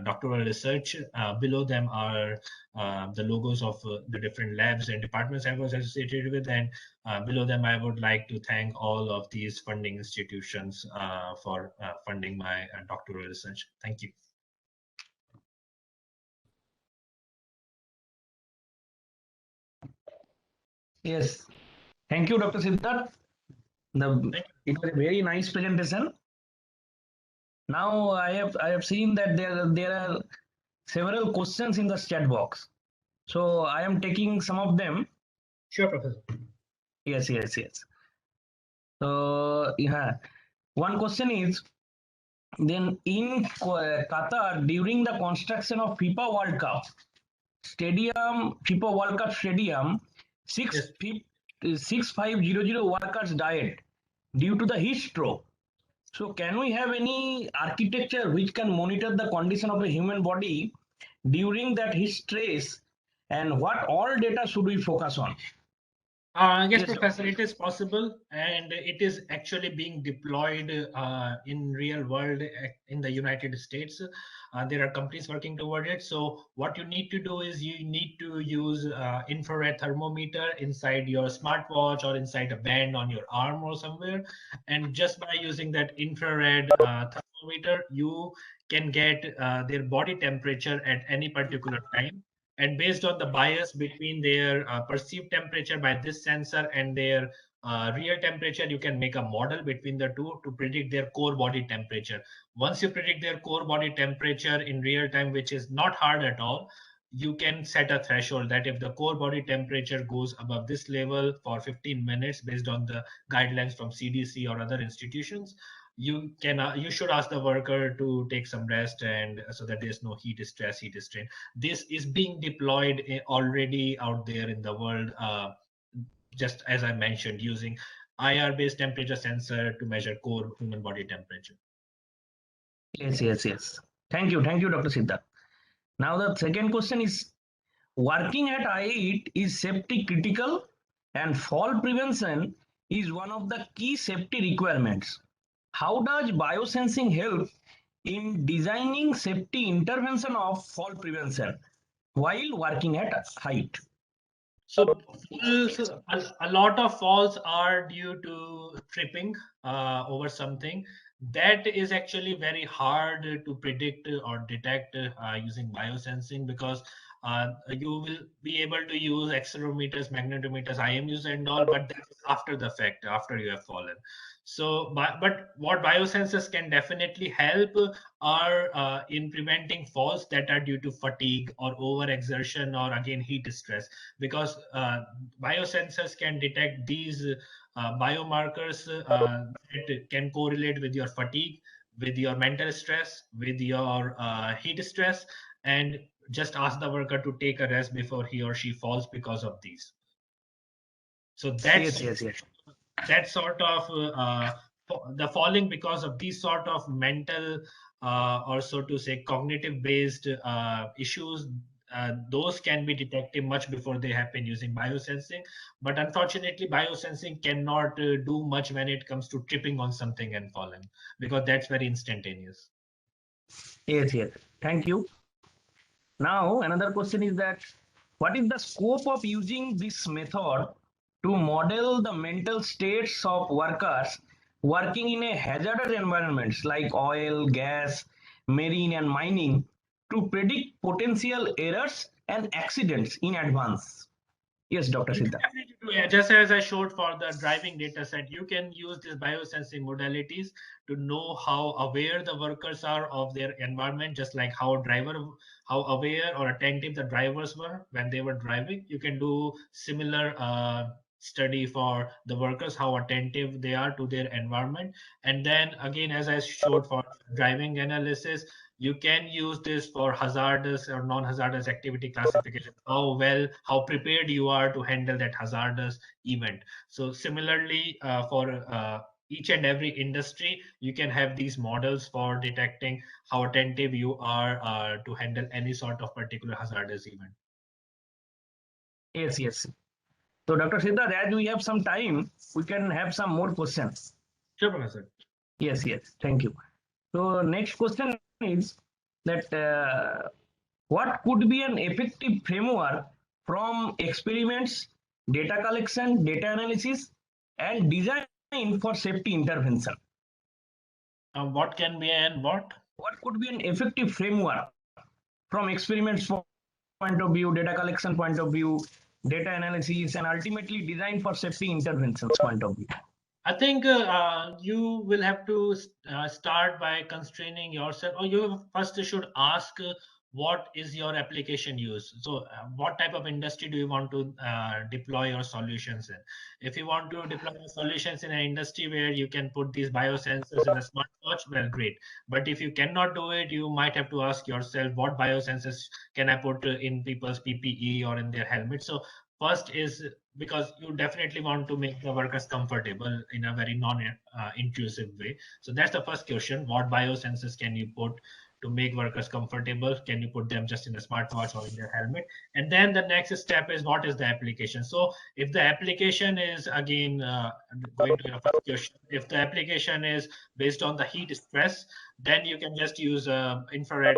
doctoral research. Below them are the logos of the different labs and departments I was associated with. And below them, I would like to thank all of these funding institutions for funding my doctoral research. Thank you. Yes, thank you, Dr. Siddharth. It was a very nice presentation. Now I have seen that there are several questions in the chat box, so I am taking some of them. Sure, Professor. Yes. So yeah, one question is, then in Qatar during the construction of FIFA World Cup Stadium, 6500 workers died due to the heat stroke. So can we have any architecture which can monitor the condition of the human body during that heat stress, and what all data should we focus on? Yes, Yes, Professor, it is possible, and it is actually being deployed in real world in the United States. There are companies working toward it. So what you need to do is you need to use infrared thermometer inside your smartwatch or inside a band on your arm or somewhere, and just by using that infrared thermometer, you can get their body temperature at any particular time, and based on the bias between their perceived temperature by this sensor and their real temperature, you can make a model between the two to predict their core body temperature. Once you predict their core body temperature in real time, which is not hard at all, you can set a threshold that if the core body temperature goes above this level for 15 minutes based on the guidelines from CDC or other institutions, you should ask the worker to take some rest, and so that there's no heat stress, heat strain. This is being deployed already out there in the world, just as I mentioned, using IR based temperature sensor to measure core human body temperature. yes. Thank you, Dr. Siddharth. Now the second question is, working at IIT is safety critical and fall prevention is one of the key safety requirements. How does biosensing help in designing safety intervention of fall prevention while working at height? So falls, a lot of falls are due to tripping over something. That is actually very hard to predict or detect using biosensing, because you will be able to use accelerometers, magnetometers, IMUs and all, but that is after the fact, after you have fallen. So, but what biosensors can definitely help are in preventing falls that are due to fatigue or overexertion or again heat stress, because biosensors can detect these biomarkers that can correlate with your fatigue, with your mental stress, with your heat stress, and just ask the worker to take a rest before he or she falls because of these. So that's Yes. that sort of the falling because of these sort of mental or so to say cognitive based issues, those can be detected much before they happen using biosensing. But unfortunately, biosensing cannot do much when it comes to tripping on something and falling, because that's very instantaneous. Yes. Thank you. Now, another question is that what is the scope of using this method to model the mental states of workers working in a hazardous environments like oil, gas, marine, and mining to predict potential errors and accidents in advance? Yes, Dr. You can Siddha. definitely do it. Just as I showed for the driving data set, you can use these biosensing modalities to know how aware the workers are of their environment, just like how aware or attentive the drivers were when they were driving. You can do similar study for the workers, how attentive they are to their environment. And then again, as I showed for driving analysis, you can use this for hazardous or non-hazardous activity classification, how prepared you are to handle that hazardous event. So similarly, for each and every industry, you can have these models for detecting how attentive you are to handle any sort of particular hazardous event. Yes. So, Dr. Siddha, as we have some time, we can have some more questions. Sure, Professor. Yes. Thank you. So, next question is that what could be an effective framework from experiments, data collection, data analysis, and design for safety intervention? What can be and what? What could be an effective framework from experiments point of view, data collection point of view, data analysis, and ultimately design for safety interventions point of view? I think you will have to start by constraining yourself, or you first should ask what is your application use. So, what type of industry do you want to deploy your solutions in? If you want to deploy your solutions in an industry where you can put these biosensors in a smartwatch, well, great. But if you cannot do it, you might have to ask yourself, what biosensors can I put in people's PPE or in their helmets? So, first is, because you definitely want to make the workers comfortable in a very non-intrusive way. So that's the first question: what biosensors can you put to make workers comfortable? Can you put them just in a smartwatch or in their helmet? And then the next step is, what is the application? So if the application is, again, going to your first question, if the application is based on the heat stress, then you can just use infrared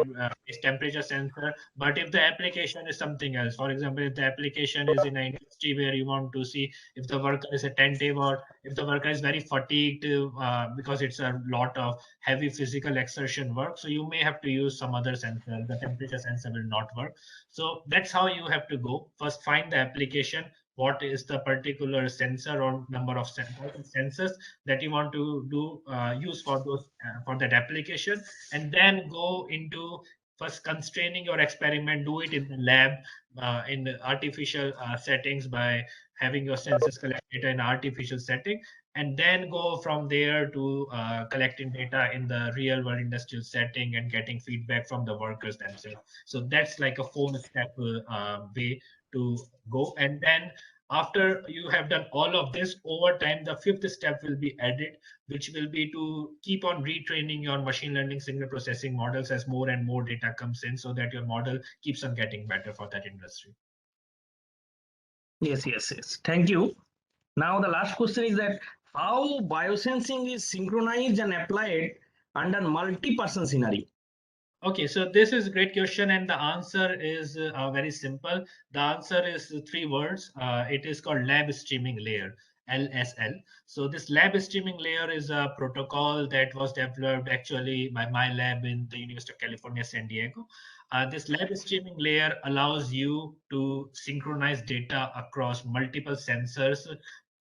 temperature sensor. But if the application is something else, for example, if the application is in an industry where you want to see if the worker is attentive, or if the worker is very fatigued because it's a lot of heavy physical exertion work, so you may have to use some other sensor. The temperature sensor will not work. So that's how you have to go. First, find the application. What is the particular sensor or number of sensors that you want to do use for those for that application, and then go into first constraining your experiment. Do it in the lab in the artificial settings by having your sensors collect data in artificial setting, and then go from there to collecting data in the real world industrial setting and getting feedback from the workers themselves. So that's like a 4-step way to go. And then after you have done all of this, over time, the 5th step will be added, which will be to keep on retraining your machine learning signal processing models as more and more data comes in, so that your model keeps on getting better for that industry. Yes, yes, yes. Thank you. Now the last question is that how biosensing is synchronized and applied under multi-person scenario? Okay, so this is a great question, and the answer is very simple. The answer is 3 words. It is called lab streaming layer, LSL. So this lab streaming layer is a protocol that was developed actually by my lab in the University of California, San Diego. This lab streaming layer allows you to synchronize data across multiple sensors,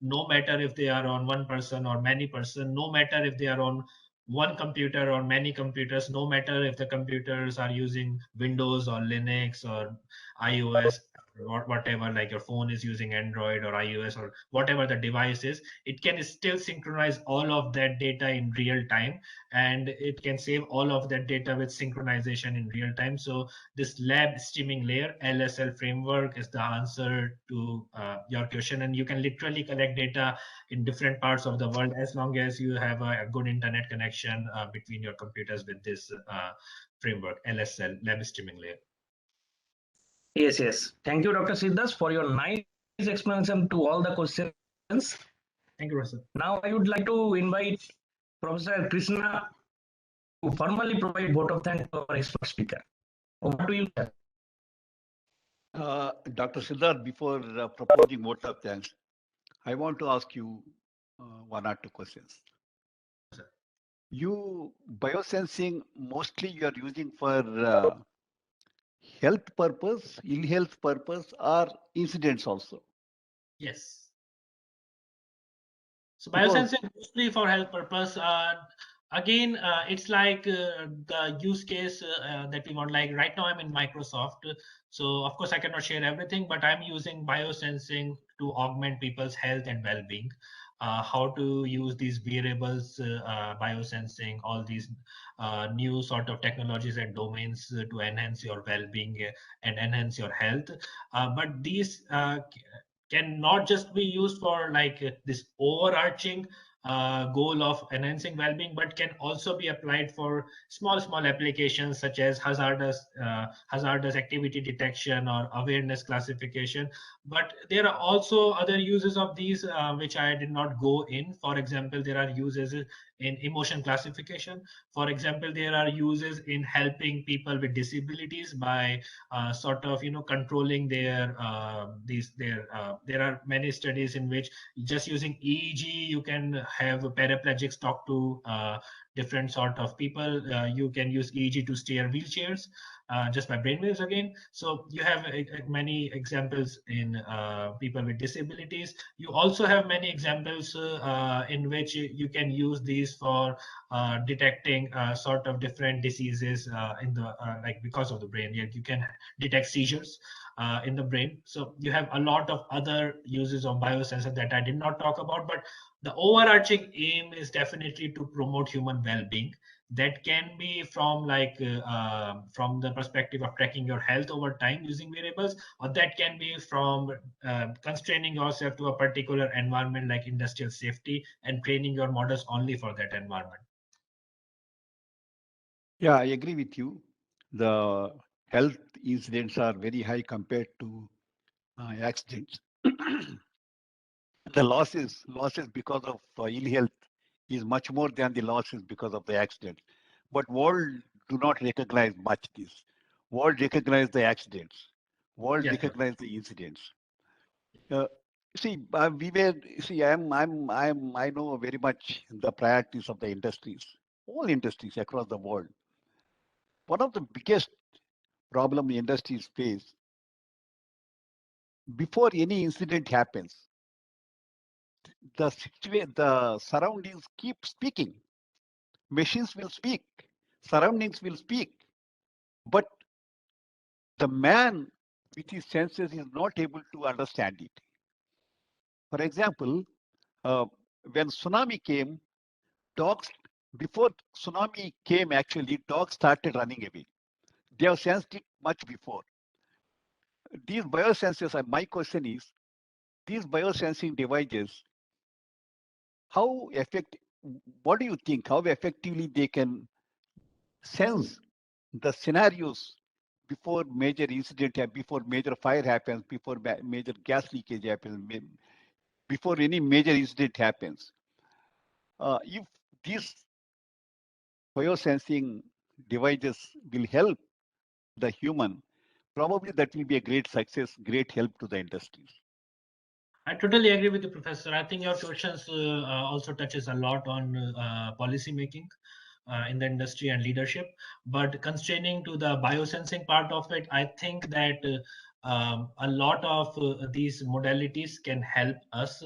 no matter if they are on one person or many person, no matter if they are on one computer or many computers, no matter if the computers are using Windows or Linux or iOS or whatever, like your phone is using Android or iOS or whatever the device is, it can still synchronize all of that data in real time, and it can save all of that data with synchronization in real time. So this lab streaming layer, LSL framework, is the answer to your question, and you can literally collect data in different parts of the world as long as you have a good internet connection between your computers with this framework, LSL, lab streaming layer. Yes, yes. Thank you, Dr. Siddhas, for your nice explanation to all the questions. Thank you, Russell. Now I would like to invite Professor Krishna to formally provide vote of thanks to our expert speaker. Over to you, sir. Dr. Siddharth, before proposing vote of thanks, I want to ask you 1 or 2 questions. Sir. You biosensing mostly you are using for health purpose, ill health purpose, or incidents also? Yes. So biosensing mostly for health purpose. Again, it's like the use case that we want. Like right now, I'm in Microsoft, so of course I cannot share everything, but I'm using biosensing to augment people's health and well-being. How to use these wearables, biosensing, all these new sort of technologies and domains to enhance your well-being and enhance your health. But these can not just be used for like this overarching goal of enhancing well-being, but can also be applied for small applications such as hazardous activity detection or awareness classification. But there are also other uses of these which I did not go in. For example, there are uses in emotion classification. For example, there are uses in helping people with disabilities by sort of controlling their there are many studies in which just using EEG you can have paraplegics talk to different sort of people. You can use EEG to steer wheelchairs just by brainwaves again. So you have many examples in people with disabilities. You also have many examples in which you can use these for detecting sort of different diseases in the like because of the brain. You can detect seizures in the brain. So you have a lot of other uses of biosensor that I did not talk about, but the overarching aim is definitely to promote human well-being. That can be from like from the perspective of tracking your health over time using wearables, or that can be from constraining yourself to a particular environment like industrial safety and training your models only for that environment. Yeah, I agree with you. The health incidents are very high compared to accidents. The losses because of ill health is much more than the losses because of the accident. But world do not recognize much this. World recognize the accidents. World Yes, sir. recognize the incidents. Uh, we were see. I know very much the priorities of the industries, all industries across the world. One of the biggest problem the industries face before any incident happens, the surroundings keep speaking. Machines will speak, surroundings will speak, but the man with his senses is not able to understand it. For example, uh, when tsunami came, dogs, before tsunami came, actually, dogs started running away. They have sensed it much before. These biosensors, my question is, these biosensing devices, how effective, what do you think, how effectively they can sense the scenarios before major incident, before major fire happens, before major gas leakage happens, before any major incident happens? If these biosensing devices will help the human, probably that will be a great success, great help to the industries. I totally agree with you, Professor. I think your questions also touches a lot on policy making in the industry and leadership. But constraining to the biosensing part of it, I think that a lot of these modalities can help us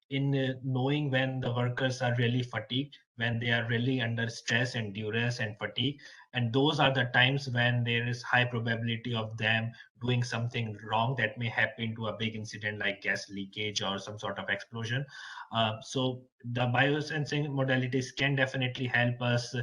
in knowing when the workers are really fatigued, when they are really under stress and duress and fatigue. And those are the times when there is high probability of them doing something wrong that may happen to a big incident like gas leakage or some sort of explosion. So the biosensing modalities can definitely help us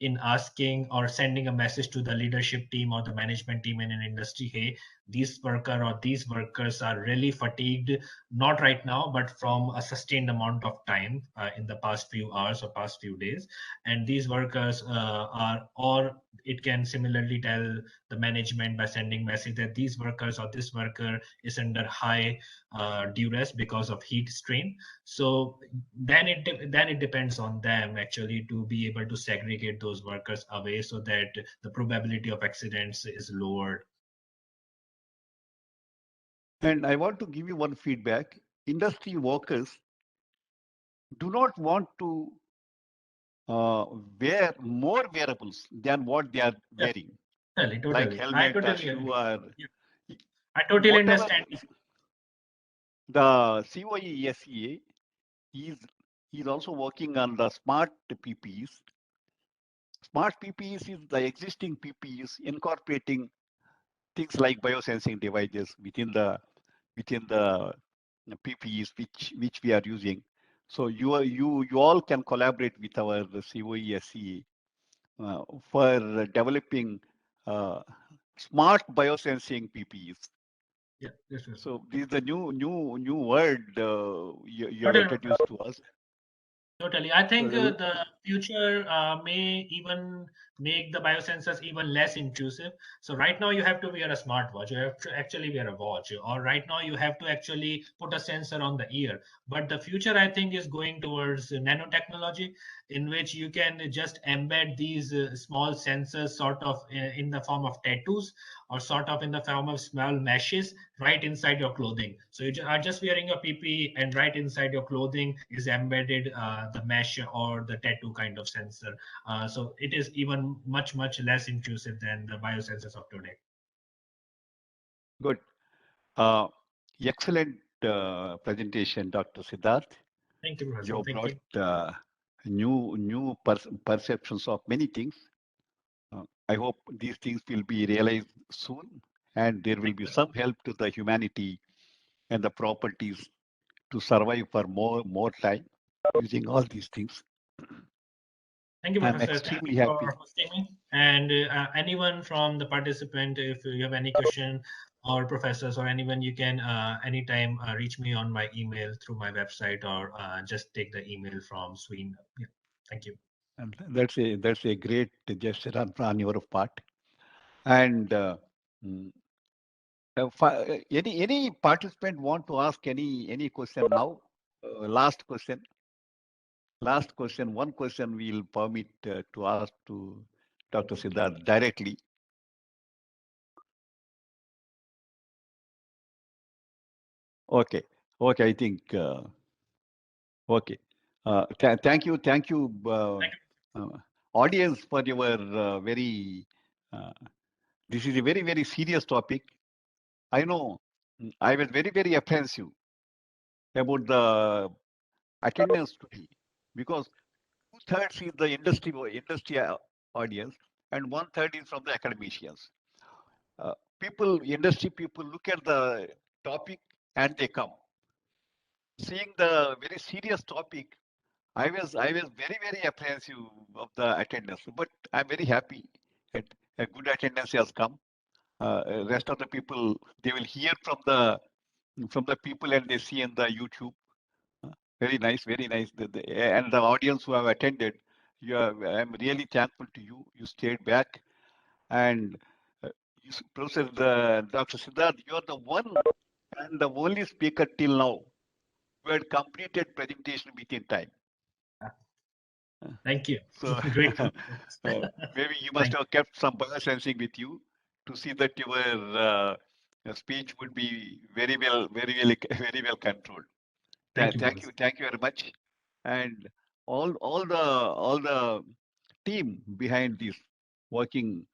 in asking or sending a message to the leadership team or the management team in an industry. Hey, these worker or these workers are really fatigued, not right now, but from a sustained amount of time in the past few hours or past few days. And these workers are, or it can similarly tell the management by sending message that these workers or this worker is under high duress because of heat strain. So then it depends on them actually to be able to segregate those workers away so that the probability of accidents is lowered. And I want to give you one feedback. Industry workers do not want to wear more wearables than what they are Yeah, wearing, totally, like totally. I helmet or totally shoe agree. or Yeah, I totally whatever. understand. The COE SEA is also working on the smart PPEs. Smart PPEs is the existing PPEs incorporating things like biosensing devices within the PPEs which we are using. So you all can collaborate with our COE SEA for developing smart biosensing PPEs. Yeah, this is So this is the new word you have totally. introduced to us. Totally. I think So, the future may even make the biosensors even less intrusive. So right now you have to wear a smartwatch. You have to actually wear a watch. Or right now you have to actually put a sensor on the ear. But the future, I think, is going towards nanotechnology, in which you can just embed these small sensors sort of in the form of tattoos or sort of in the form of small meshes right inside your clothing. So you are just wearing a PPE, and right inside your clothing is embedded the mesh or the tattoo kind of sensor. So it is even much less intrusive than the biosensors of today. good. Uh, Excellent presentation, Dr. Siddharth. Thank you, Professor. You Thank you. brought new perceptions of many things. I hope these things will be realized soon, and there will be some help to the humanity and the properties to survive for more time using all these things. Thank you, I'm Professor. Thank you extremely for happy. hosting me. And anyone from the participant, if you have any question, or professors or anyone, you can anytime reach me on my email through my website or just take the email from Sween. Yeah. Thank you. And that's a great gesture on your part. And mm, any participant want to ask any question now? Last question. Last question. One question we'll permit to ask to Dr. Siddharth directly. Okay. Okay. I think. Okay. Thank you. Thank you, audience, for your very. This is a very, very serious topic. I know. I was very, very apprehensive about the attendance today because 2/3 is the industry audience and 1/3 is from the academicians. Industry people look at the topic and they come. Seeing the very serious topic, I was very, very apprehensive of the attendance, but I'm very happy that a good attendance has come. Rest of the people, they will hear from the people and they see in the YouTube. Very nice, very nice. And the audience who have attended, I'm really thankful to you. You stayed back, and Professor Dr. Siddharth, you are the one and the only speaker till now who had completed presentation within time. Thank you. So Grateful. maybe you must have kept some biosensing with you to see that your speech would be very well, very well controlled. Thank you. Thank you very much, and all the team behind this working.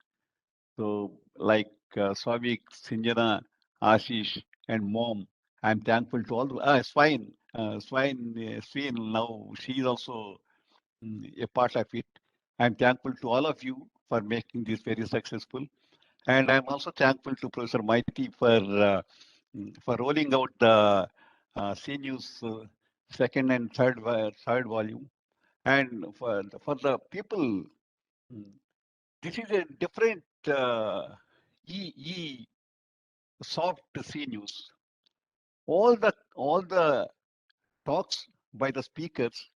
So like Swavik, Sinjana, Ashish, and Mom, I'm thankful to all. Swine, Sween. Now she is also a part of it. I'm thankful to all of you for making this very successful, and I'm also thankful to Professor Maiti for rolling out the CNews second and third volume, and for the people. This is a different soft CNews. All the talks by the speakers,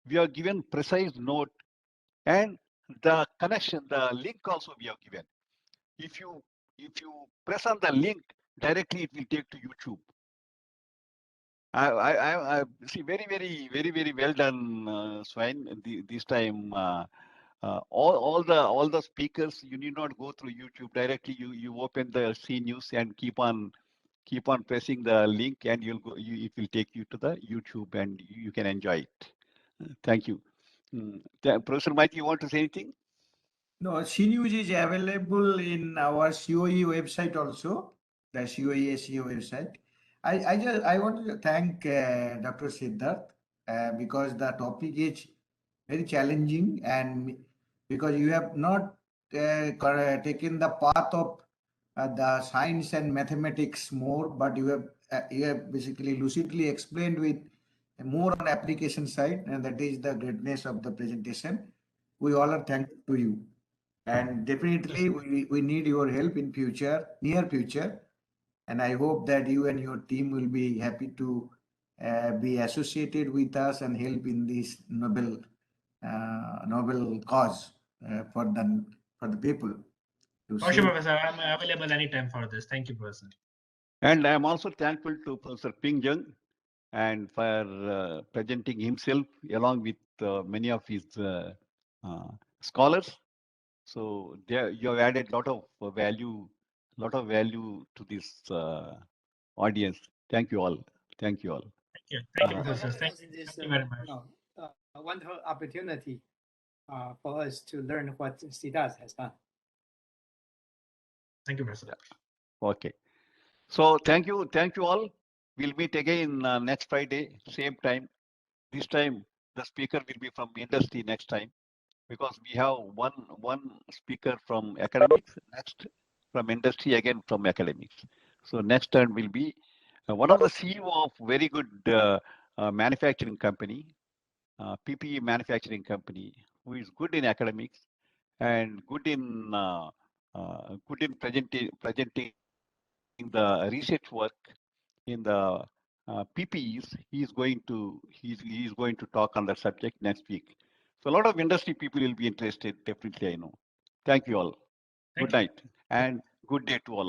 we are given precise note, and the connection, the link also we have given. If you press on the link directly, it will take to YouTube. I see very well done, Swine. This time, all the speakers, you need not go through YouTube directly. You open the CNews and keep on pressing the link, and it will take you to the YouTube, and you can enjoy it. Thank you. Professor Mike, you want to say anything? No, CNews is available in our COE website also, the COE SEO website. I want to thank Dr. Siddharth because the topic is very challenging, and because you have not taken the path of the science and mathematics more, but you have basically lucidly explained with more on application side, and that is the greatness of the presentation. We all are thankful to you, and definitely we need your help in near future, and I hope that you and your team will be happy to be associated with us and help in this noble cause for the people. For sure, Professor. I'm available anytime for this. Thank you, Professor. And I'm also thankful to Professor Ping Jung and for presenting himself along with many of his scholars. So you have added a lot of value to this audience. Thank you all. Thank you all. Thank you. Thank you, Professor. Thank you very much. A wonderful opportunity for us to learn what Siddharth has done. Thank you, Professor. Okay. So thank you all. We'll meet again next Friday, same time. This time the speaker will be from industry next time, because we have one speaker from academics, next from industry, again from academics. So next turn will be one of the CEO of very good manufacturing company, PPE manufacturing company, who is good in academics and good in presenting the research work in the PPEs. He's going to talk on the subject next week. So a lot of industry people will be interested. Definitely, I know. Thank you all. Thank Good night and good day to all of you.